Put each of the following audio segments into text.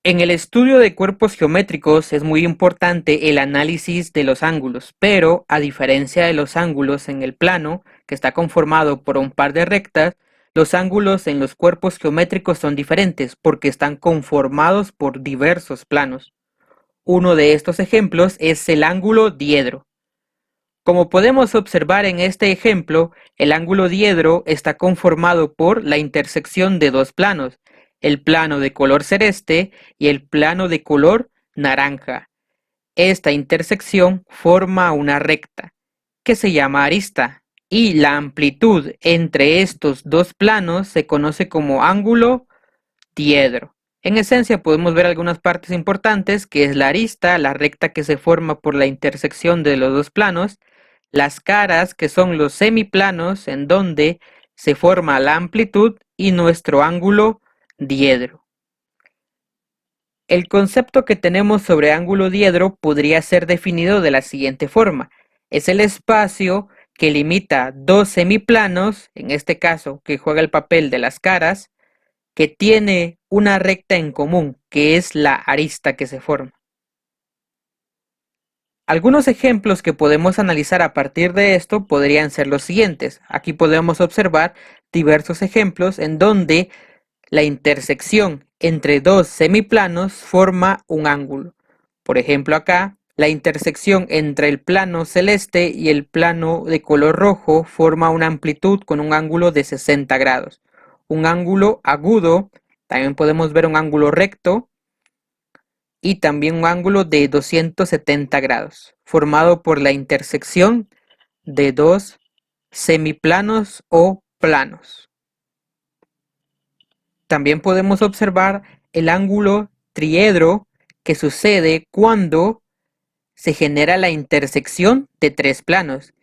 En el estudio de cuerpos geométricos es muy importante el análisis de los ángulos, pero a diferencia de los ángulos en el plano, que está conformado por un par de rectas, los ángulos en los cuerpos geométricos son diferentes porque están conformados por diversos planos. Uno de estos ejemplos es el ángulo diedro. Como podemos observar en este ejemplo, el ángulo diedro está conformado por la intersección de dos planos, el plano de color celeste y el plano de color naranja. Esta intersección forma una recta, que se llama arista, y la amplitud entre estos dos planos se conoce como ángulo diedro. En esencia podemos ver algunas partes importantes, que es la arista, la recta que se forma por la intersección de los dos planos, las caras, que son los semiplanos en donde se forma la amplitud, y nuestro ángulo diedro. El concepto que tenemos sobre ángulo diedro podría ser definido de la siguiente forma. Es el espacio que limita dos semiplanos, en este caso que juega el papel de las caras, que tiene una recta en común, que es la arista que se forma. Algunos ejemplos que podemos analizar a partir de esto podrían ser los siguientes. Aquí podemos observar diversos ejemplos en donde la intersección entre dos semiplanos forma un ángulo. Por ejemplo, acá la intersección entre el plano celeste y el plano de color rojo forma una amplitud con un ángulo de 60 grados. Un ángulo agudo, también podemos ver un ángulo recto y también un ángulo de 270 grados, formado por la intersección de dos semiplanos o planos. También podemos observar el ángulo triedro, que sucede cuando se genera la intersección de tres planos.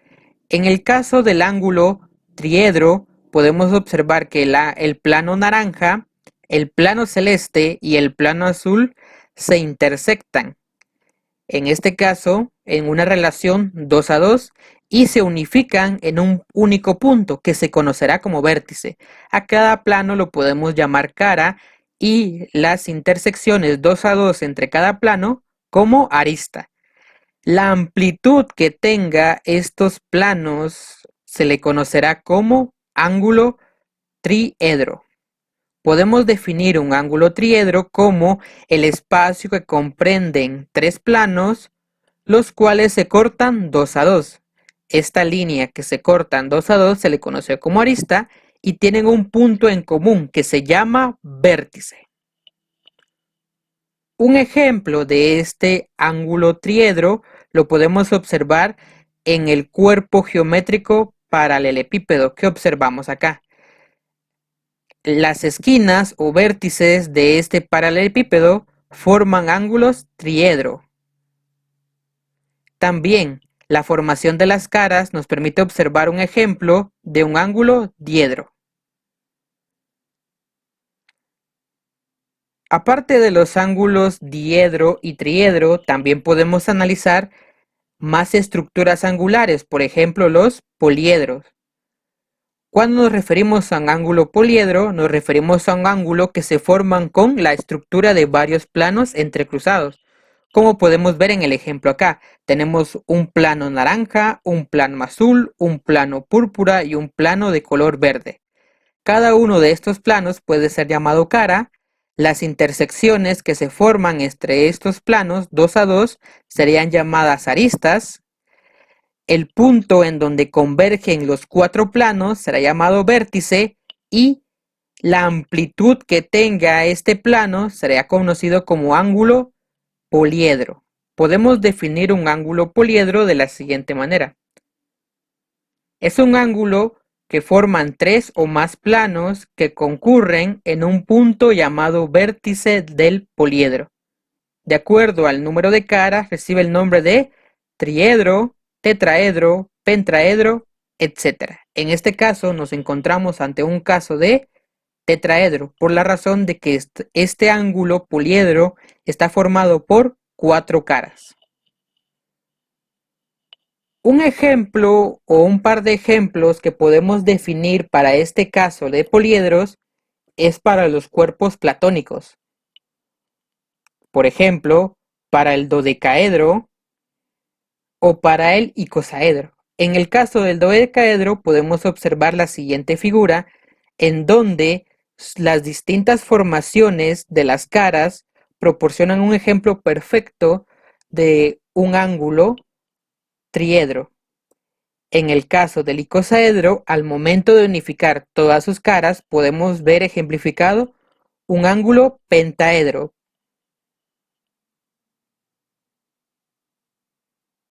En el caso del ángulo triedro, podemos observar que el plano naranja, el plano celeste y el plano azul se intersectan. En este caso, en una relación 2 a 2, y se unifican en un único punto que se conocerá como vértice. A cada plano lo podemos llamar cara y las intersecciones 2 a 2 entre cada plano como arista. La amplitud que tenga estos planos se le conocerá como ángulo triedro. Podemos definir un ángulo triedro como el espacio que comprenden tres planos, los cuales se cortan 2 a 2. Esta línea que se cortan 2 a 2 se le conoce como arista y tienen un punto en común que se llama vértice. Un ejemplo de este ángulo triedro lo podemos observar en el cuerpo geométrico paralelepípedo que observamos acá. Las esquinas o vértices de este paralelepípedo forman ángulos triedro. También la formación de las caras nos permite observar un ejemplo de un ángulo diedro. Aparte de los ángulos diedro y triedro, también podemos analizar más estructuras angulares, por ejemplo los poliedros. Cuando nos referimos a un ángulo poliedro, nos referimos a un ángulo que se forman con la estructura de varios planos entrecruzados. Como podemos ver en el ejemplo acá, tenemos un plano naranja, un plano azul, un plano púrpura y un plano de color verde. Cada uno de estos planos puede ser llamado cara. Las intersecciones que se forman entre estos planos 2 a 2 serían llamadas aristas. El punto en donde convergen los cuatro planos será llamado vértice y la amplitud que tenga este plano será conocido como ángulo poliedro. Podemos definir un ángulo poliedro de la siguiente manera. Es un ángulo que forman tres o más planos que concurren en un punto llamado vértice del poliedro. De acuerdo al número de caras, recibe el nombre de triedro, tetraedro, pentaedro, etc. En este caso nos encontramos ante un caso de tetraedro, por la razón de que este ángulo poliedro está formado por cuatro caras. Un ejemplo o un par de ejemplos que podemos definir para este caso de poliedros es para los cuerpos platónicos. por ejemplo, para el dodecaedro o para el icosaedro. En el caso del dodecaedro podemos observar la siguiente figura en donde las distintas formaciones de las caras proporcionan un ejemplo perfecto de un ángulo triedro. En el caso del icosaedro, al momento de unificar todas sus caras, podemos ver ejemplificado un ángulo pentaedro.